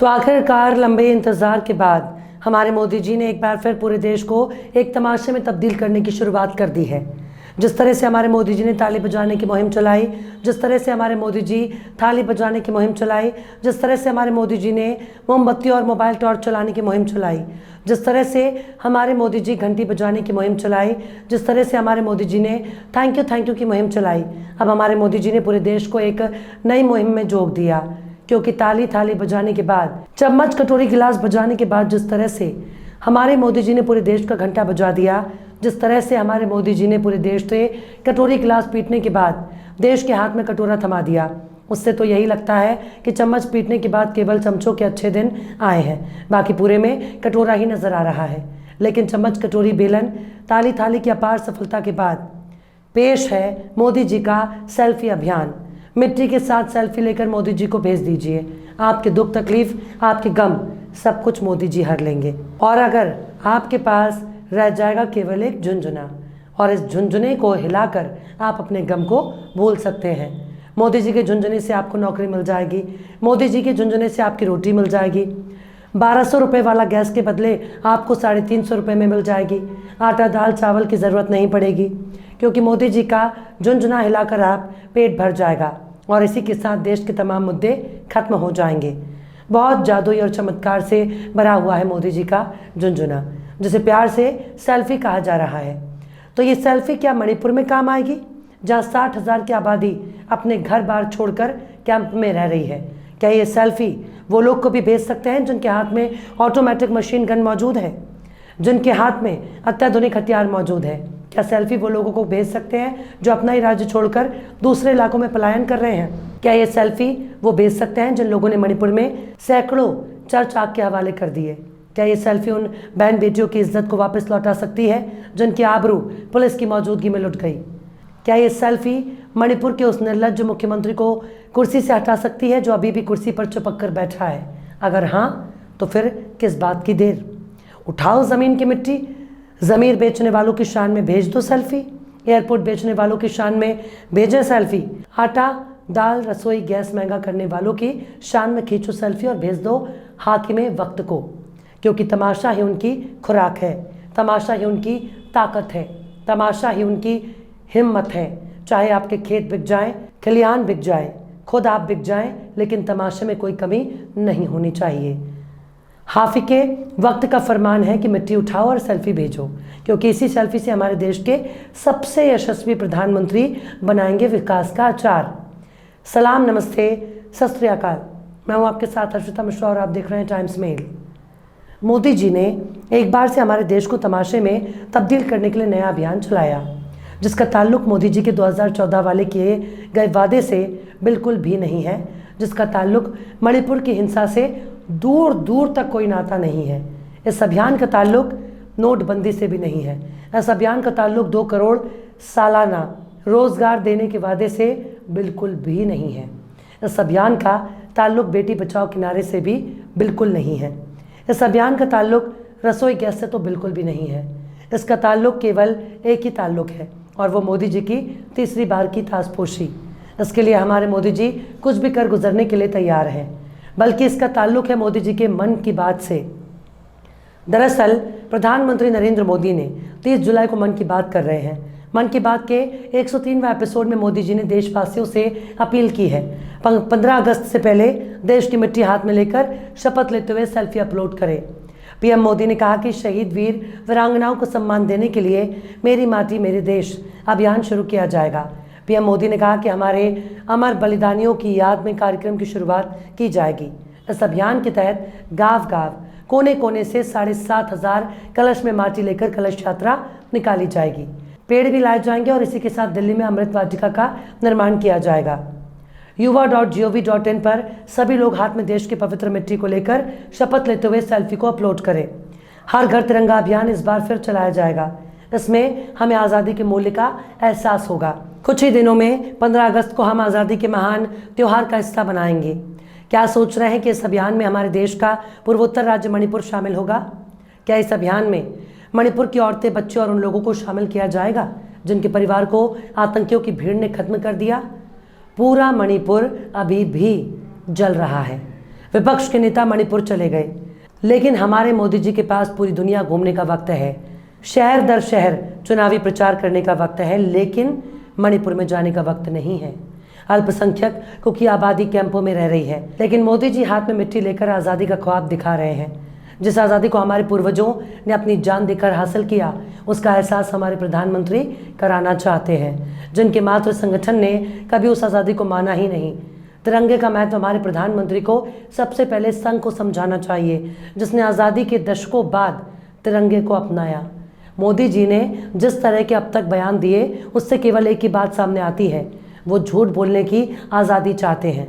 तो आखिरकार लंबे इंतज़ार के बाद हमारे मोदी जी ने एक बार फिर पूरे देश को एक तमाशे में तब्दील करने की शुरुआत कर दी है। जिस तरह से हमारे मोदी जी ने ताली बजाने की मुहिम चलाई, जिस तरह से हमारे मोदी जी थाली बजाने की मुहिम चलाई, जिस तरह से हमारे मोदी जी ने मोमबत्ती और मोबाइल टॉर्च चलाने की मुहिम चलाई, जिस तरह से हमारे मोदी जी घंटी बजाने की मुहिम चलाई, जिस तरह से हमारे मोदी जी ने थैंक यू की मुहिम चलाई, अब हमारे मोदी जी ने पूरे देश को एक नई मुहिम में जोड़ दिया। क्योंकि ताली थाली बजाने के बाद, चम्मच कटोरी गिलास बजाने के बाद जिस तरह से हमारे मोदी जी ने पूरे देश का घंटा बजा दिया, जिस तरह से हमारे मोदी जी ने पूरे देश से कटोरी गिलास पीटने के बाद देश के हाथ में कटोरा थमा दिया, उससे तो यही लगता है कि चम्मच पीटने के बाद केवल चमचों के अच्छे दिन आए हैं, बाकी पूरे में कटोरा ही नज़र आ रहा है। लेकिन चम्मच कटोरी बेलन ताली थाली की अपार सफलता के बाद पेश है मोदी जी का सेल्फी अभियान। मिट्टी के साथ सेल्फी लेकर मोदी जी को भेज दीजिए, आपके दुख तकलीफ, आपके गम, सब कुछ मोदी जी हर लेंगे। और अगर आपके पास रह जाएगा केवल एक झुनझुना, और इस झुनझुने को हिलाकर आप अपने गम को भूल सकते हैं। मोदी जी के झुनझुने से आपको नौकरी मिल जाएगी, मोदी जी के झुनझुने से आपकी रोटी मिल जाएगी, 1200 रुपये वाला गैस के बदले आपको 350 रुपये में मिल जाएगी। आटा दाल चावल की ज़रूरत नहीं पड़ेगी, क्योंकि मोदी जी का झुनझुना हिलाकर आप पेट भर जाएगा और इसी के साथ देश के तमाम मुद्दे खत्म हो जाएंगे। बहुत जादुई और चमत्कार से भरा हुआ है मोदी जी का झुनझुना, जिसे प्यार से सेल्फी कहा जा रहा है। तो ये सेल्फी क्या मणिपुर में काम आएगी, जहाँ 60,000 की आबादी अपने घर बार छोड़कर कैंप में रह रही है? क्या ये सेल्फी वो लोग को भी भेज सकते हैं जिनके हाथ में ऑटोमेटिक मशीन गन मौजूद है, जिनके हाथ में अत्याधुनिक हथियार मौजूद है? क्या सेल्फी वो लोगों को भेज सकते हैं जो अपना ही राज्य छोड़कर दूसरे इलाकों में पलायन कर रहे हैं? क्या ये सेल्फी वो भेज सकते हैं जिन लोगों ने मणिपुर में सैकड़ों चर्च आग के हवाले कर दिए? क्या ये सेल्फी उन बहन बेटियों की इज्जत को वापस लौटा सकती है जिनकी आबरू पुलिस की मौजूदगी में लुट गई? क्या ये सेल्फी मणिपुर के उस निर्लज्ज मुख्यमंत्री को कुर्सी से हटा सकती है जो अभी भी कुर्सी पर चिपक कर बैठा है? अगर हाँ, तो फिर किस बात की देर? उठाओ ज़मीन की मिट्टी, ज़मीर बेचने वालों की शान में भेज दो सेल्फी, एयरपोर्ट बेचने वालों की शान में भेजें सेल्फी, आटा दाल रसोई गैस महंगा करने वालों की शान में खींचो सेल्फी और भेज दो हाकिमे वक्त को, क्योंकि तमाशा ही उनकी खुराक है, तमाशा ही उनकी ताकत है, तमाशा ही उनकी हिम्मत है। चाहे आपके खेत बिक जाएं, खलिहान बिक जाए, खुद आप बिक जाएं, लेकिन तमाशे में कोई कमी नहीं होनी चाहिए। हाफिके वक्त का फरमान है कि मिट्टी उठाओ और सेल्फी भेजो, क्योंकि इसी सेल्फी से हमारे देश के सबसे यशस्वी प्रधानमंत्री बनाएंगे विकास का आचार। सलाम, नमस्ते, सत श्री अकाल। मैं हूँ आपके साथ हर्षिता मिश्रा और आप देख रहे हैं टाइम्स मेल। मोदी जी ने एक बार से हमारे देश को तमाशे में तब्दील करने के लिए नया अभियान चलाया, जिसका ताल्लुक मोदी जी के 2014 वाले किए गए वादे से बिल्कुल भी नहीं है, जिसका ताल्लुक मणिपुर की हिंसा से दूर दूर तक कोई नाता नहीं है। इस अभियान का ताल्लुक नोटबंदी से भी नहीं है। इस अभियान का ताल्लुक 2 करोड़ सालाना रोज़गार देने के वादे से बिल्कुल भी नहीं है। इस अभियान का ताल्लुक बेटी बचाओ किनारे से भी बिल्कुल नहीं है। इस अभियान का ताल्लुक रसोई गैस से तो बिल्कुल भी नहीं है। इसका ताल्लुक केवल एक ही ताल्लुक है, और वो मोदी जी की तीसरी बार की ताजपोशी। इसके लिए हमारे मोदी जी कुछ भी कर गुजरने के लिए तैयार हैं, बल्कि इसका ताल्लुक है मोदी जी के मन की बात से। दरअसल प्रधानमंत्री नरेंद्र मोदी ने 30 जुलाई को मन की बात कर रहे हैं। मन की बात के 103वें एपिसोड में मोदी जी ने देशवासियों से अपील की है 15 अगस्त से पहले देश की मिट्टी हाथ में लेकर शपथ लेते हुए सेल्फी अपलोड करें। पीएम मोदी ने कहा कि शहीद वीर वीरांगनाओं को सम्मान देने के लिए मेरी माटी मेरे देश अभियान शुरू किया जाएगा। पीएम मोदी ने कहा कि हमारे अमर बलिदानियों की याद में कार्यक्रम की शुरुआत की जाएगी। इस अभियान के तहत गांव-गांव, कोने-कोने से 7,500 कलश में माटी लेकर कलश यात्रा निकाली जाएगी। पेड़ भी लाए जाएंगे और इसी के साथ दिल्ली में अमृत वाटिका का निर्माण किया जाएगा। yuva.gov.in पर सभी लोग हाथ में देश की पवित्र मिट्टी को लेकर शपथ लेते हुए सेल्फी को अपलोड करें। हर घर तिरंगा अभियान इस बार फिर चलाया जाएगा। इसमें हमें आज़ादी के मूल्य का एहसास होगा। कुछ ही दिनों में 15 अगस्त को हम आज़ादी के महान त्यौहार का हिस्सा बनाएंगे। क्या सोच रहे हैं कि इस अभियान में हमारे देश का पूर्वोत्तर राज्य मणिपुर शामिल होगा? क्या इस अभियान में मणिपुर की औरतें, बच्चे और उन लोगों को शामिल किया जाएगा जिनके परिवार को आतंकियों की भीड़ ने खत्म कर दिया? पूरा मणिपुर अभी भी जल रहा है। विपक्ष के नेता मणिपुर चले गए, लेकिन हमारे मोदी जी के पास पूरी दुनिया घूमने का वक्त है, शहर दर शहर चुनावी प्रचार करने का वक्त है, लेकिन मणिपुर में जाने का वक्त नहीं है। अल्पसंख्यकों की आबादी कैंपों में रह रही है, लेकिन मोदी जी हाथ में मिट्टी लेकर आज़ादी का ख्वाब दिखा रहे हैं। जिस आज़ादी को हमारे पूर्वजों ने अपनी जान देकर हासिल किया, उसका एहसास हमारे प्रधानमंत्री कराना चाहते हैं, जिनके मातृ संगठन ने कभी उस आज़ादी को माना ही नहीं। तिरंगे का महत्व हमारे प्रधानमंत्री को सबसे पहले संघ को समझाना चाहिए, जिसने आज़ादी के दशकों बाद तिरंगे को अपनाया। मोदी जी ने जिस तरह के अब तक बयान दिए, उससे केवल एक ही बात सामने आती है, वो झूठ बोलने की आज़ादी चाहते हैं।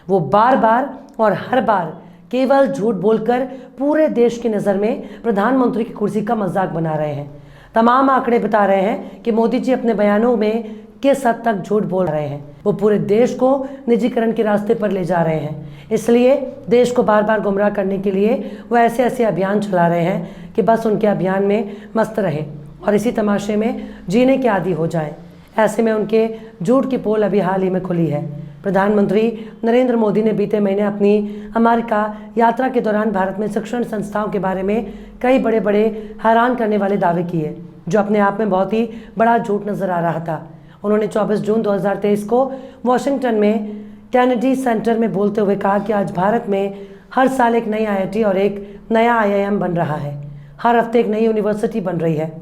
वो बार बार और हर बार केवल झूठ बोलकर पूरे देश की नज़र में प्रधानमंत्री की कुर्सी का मजाक बना रहे हैं। तमाम आंकड़े बता रहे हैं कि मोदी जी अपने बयानों में किस हद तक झूठ बोल रहे हैं। वो पूरे देश को निजीकरण के रास्ते पर ले जा रहे हैं। इसलिए देश को बार बार गुमराह करने के लिए वो ऐसे ऐसे अभियान चला रहे हैं कि बस उनके अभियान में मस्त रहे और इसी तमाशे में जीने के आदी हो जाएं। ऐसे में उनके झूठ की पोल अभी हाल ही में खुली है। प्रधानमंत्री नरेंद्र मोदी ने बीते महीने अपनी अमेरिका यात्रा के दौरान भारत में शिक्षण संस्थाओं के बारे में कई बड़े बड़े हैरान करने वाले दावे किए, जो अपने आप में बहुत ही बड़ा झूठ नजर आ रहा था। उन्होंने 24 जून 2023 को वॉशिंगटन में कैनेडी सेंटर में बोलते हुए कहा कि आज भारत में हर साल एक नई IIT और एक नया IIM बन रहा है। हर हफ्ते एक नई यूनिवर्सिटी बन रही है।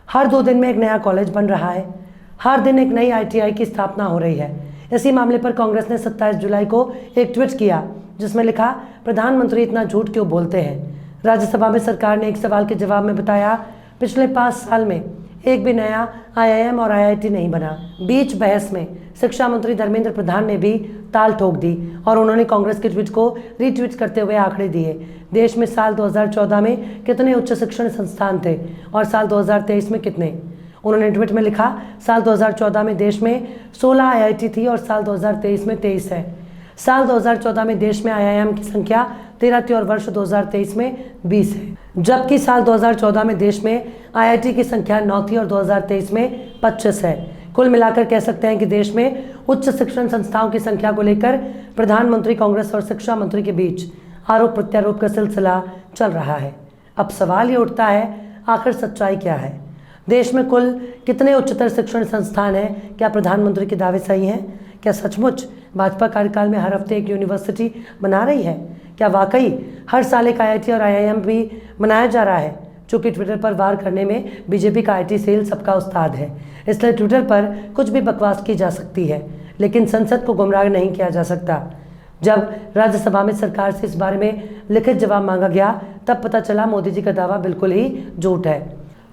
हर 2 दिन में एक नया कॉलेज बन रहा है। हर दिन एक नई ITI की स्थापना हो रही है। इसी मामले पर कांग्रेस ने 27 जुलाई को एक ट्वीट किया, जिसमें लिखा, प्रधानमंत्री इतना झूठ क्यों बोलते हैं। राज्यसभा में सरकार ने एक सवाल के जवाब में बताया, पिछले 5 साल में एक भी नया IIM और IIT नहीं बना। बीच बहस में शिक्षा मंत्री धर्मेंद्र प्रधान ने भी ताल ठोक दी और उन्होंने कांग्रेस के ट्वीट को रीट्वीट करते हुए आंकड़े दिए। देश में साल 2014 में कितने उच्च शिक्षण संस्थान थे और साल 2023 में कितने। उन्होंने ट्वीट में लिखा, साल 2014 में देश में 16 IIT थी और साल 2023 में 23 है। साल 2014 में देश में IIM की संख्या 13 थी और वर्ष 2023 में 20 है, जबकि साल 2014 में देश में IIT की संख्या 9 थी और 2023 में 25 है। कुल मिलाकर कह सकते हैं कि देश में उच्च शिक्षण संस्थाओं की संख्या को लेकर प्रधानमंत्री, कांग्रेस और शिक्षा मंत्री के बीच आरोप प्रत्यारोप का सिलसिला चल रहा है। अब सवाल ये उठता है, आखिर सच्चाई क्या है। देश में कुल कितने उच्चतर शिक्षण संस्थान हैं? क्या प्रधानमंत्री के दावे सही हैं? क्या सचमुच भाजपा कार्यकाल में हर हफ्ते एक यूनिवर्सिटी बना रही है? क्या वाकई हर साल एक IIT और IIM भी बनाया जा रहा है? चूँकि ट्विटर पर वार करने में बीजेपी का IT सेल सबका उस्ताद है, इसलिए ट्विटर पर कुछ भी बकवास की जा सकती है, लेकिन संसद को गुमराह नहीं किया जा सकता। जब राज्यसभा में सरकार से इस बारे में लिखित जवाब मांगा गया, तब पता चला मोदी जी का दावा बिल्कुल ही झूठ है।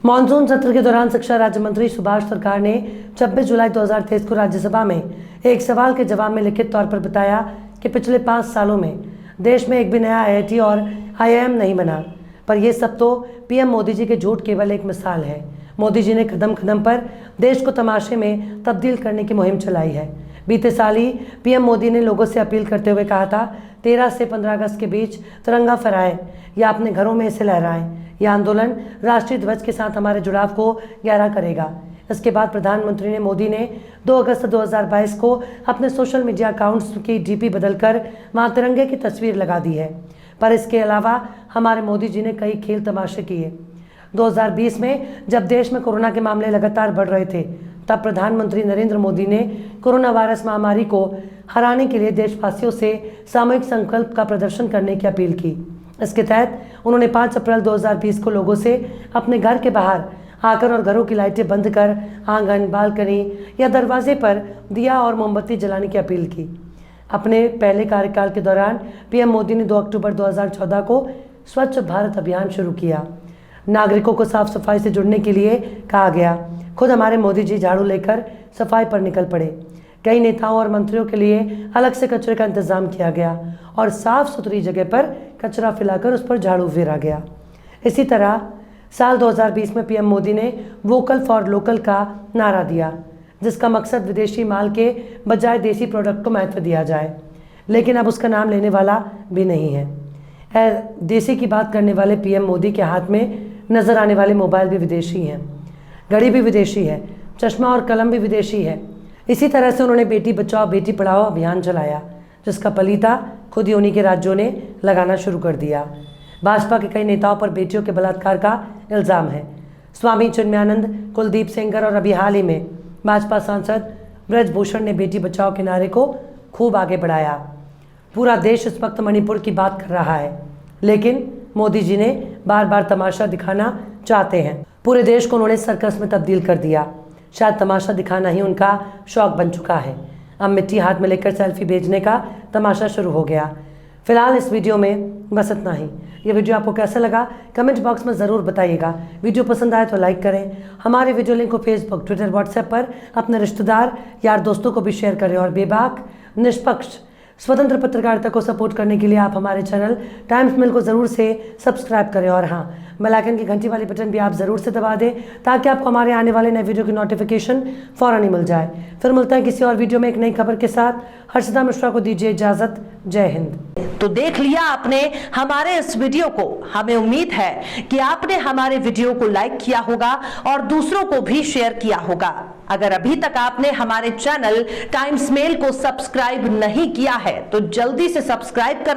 मानसून सत्र के दौरान शिक्षा राज्य मंत्री सुभाष सरकार ने 26 जुलाई 2023 को राज्यसभा में एक सवाल के जवाब में लिखित तौर पर बताया कि पिछले 5 सालों में देश में एक भी नया IIT और IIM नहीं बना। पर यह सब तो PM मोदी जी के झूठ केवल एक मिसाल है। मोदी जी ने कदम कदम पर देश को तमाशे में तब्दील करने की मुहिम चलाई है। बीते साल ही PM मोदी ने लोगों से अपील करते हुए कहा था, 13 से 15 अगस्त के बीच तिरंगा फहराएं या अपने घरों में इसे लहराएं। यह आंदोलन राष्ट्रीय ध्वज के साथ हमारे जुड़ाव को गहरा करेगा। इसके बाद प्रधानमंत्री मोदी ने 2 अगस्त 2022 को अपने सोशल मीडिया अकाउंट्स की DP बदलकर वहां तिरंगे की तस्वीर लगा दी है। पर इसके अलावा हमारे मोदी जी ने कई खेल तमाशे किए। 2020 में जब देश में कोरोना के मामले लगातार बढ़ रहे थे, तब प्रधानमंत्री नरेंद्र मोदी ने कोरोना वायरस महामारी को हराने के लिए देशवासियों से सामूहिक संकल्प का प्रदर्शन करने की अपील की। इसके तहत उन्होंने 5 अप्रैल 2020 को लोगों से अपने घर के बाहर आकर और घरों की लाइटें बंद कर आंगन, बालकनी या दरवाजे पर दिया और मोमबत्ती जलाने की अपील की। अपने पहले कार्यकाल के दौरान PM मोदी ने 2 अक्टूबर 2014 को स्वच्छ भारत अभियान शुरू किया। नागरिकों को साफ सफाई से जुड़ने के लिए कहा गया। खुद हमारे मोदी जी झाड़ू लेकर सफाई पर निकल पड़े। कई नेताओं और मंत्रियों के लिए अलग से कचरे का इंतजाम किया गया और साफ सुथरी जगह पर कचरा फैलाकर उस पर झाड़ू फेरा गया। इसी तरह साल 2020 में PM मोदी ने वोकल फॉर लोकल का नारा दिया, जिसका मकसद विदेशी माल के बजाय देसी प्रोडक्ट को महत्व दिया जाए। लेकिन अब उसका नाम लेने वाला भी नहीं है। देसी की बात करने वाले PM मोदी के हाथ में नजर आने वाले मोबाइल भी विदेशी हैं, घड़ी भी विदेशी है, चश्मा और कलम भी विदेशी है। इसी तरह से उन्होंने बेटी बचाओ बेटी पढ़ाओ अभियान चलाया, जिसका पलीता खुद ही उन्हीं के राज्यों ने लगाना शुरू कर दिया। भाजपा के कई नेताओं पर बेटियों के बलात्कार का इल्ज़ाम है। स्वामी चिन्मयानंद, कुलदीप सेंगर और अभी हाल ही में भाजपा सांसद ब्रजभूषण ने बेटी बचाओ के नारे को खूब आगे बढ़ाया। पूरा देश इस वक्त मणिपुर की बात कर रहा है, लेकिन मोदी जी ने बार बार तमाशा दिखाना चाहते हैं। पूरे देश को उन्होंने सर्कस में तब्दील कर दिया। शायद तमाशा दिखाना ही उनका शौक बन चुका है। अब मिट्टी हाथ में लेकर सेल्फी भेजने का तमाशा शुरू हो गया। फिलहाल इस वीडियो में बस इतना ही। ये वीडियो आपको कैसा लगा कमेंट बॉक्स में ज़रूर बताइएगा। वीडियो पसंद आए तो लाइक करें। हमारे वीडियो लिंक को फेसबुक, ट्विटर, व्हाट्सएप पर अपने रिश्तेदार, यार, दोस्तों को भी शेयर करें। और बेबाक, निष्पक्ष, स्वतंत्र पत्रकारिता को सपोर्ट करने के लिए आप हमारे चैनल टाइम्स मेल को ज़रूर से सब्सक्राइब करें। और हाँ, बेल आइकन की घंटी वाली बटन भी आप ज़रूर से दबा दें ताकि आपको हमारे आने वाले नए वीडियो की नोटिफिकेशन फ़ौरन ही मिल जाए। फिर मिलता है किसी और वीडियो में एक नई खबर के साथ। हर्षिता मिश्रा को दीजिए इजाज़त। जय हिंद। तो देख लिया आपने हमारे इस वीडियो को। हमें उम्मीद है कि आपने हमारे वीडियो को लाइक किया होगा और दूसरों को भी शेयर किया होगा। अगर अभी तक आपने हमारे चैनल टाइम्स मेल को सब्सक्राइब नहीं किया है तो जल्दी से सब्सक्राइब कर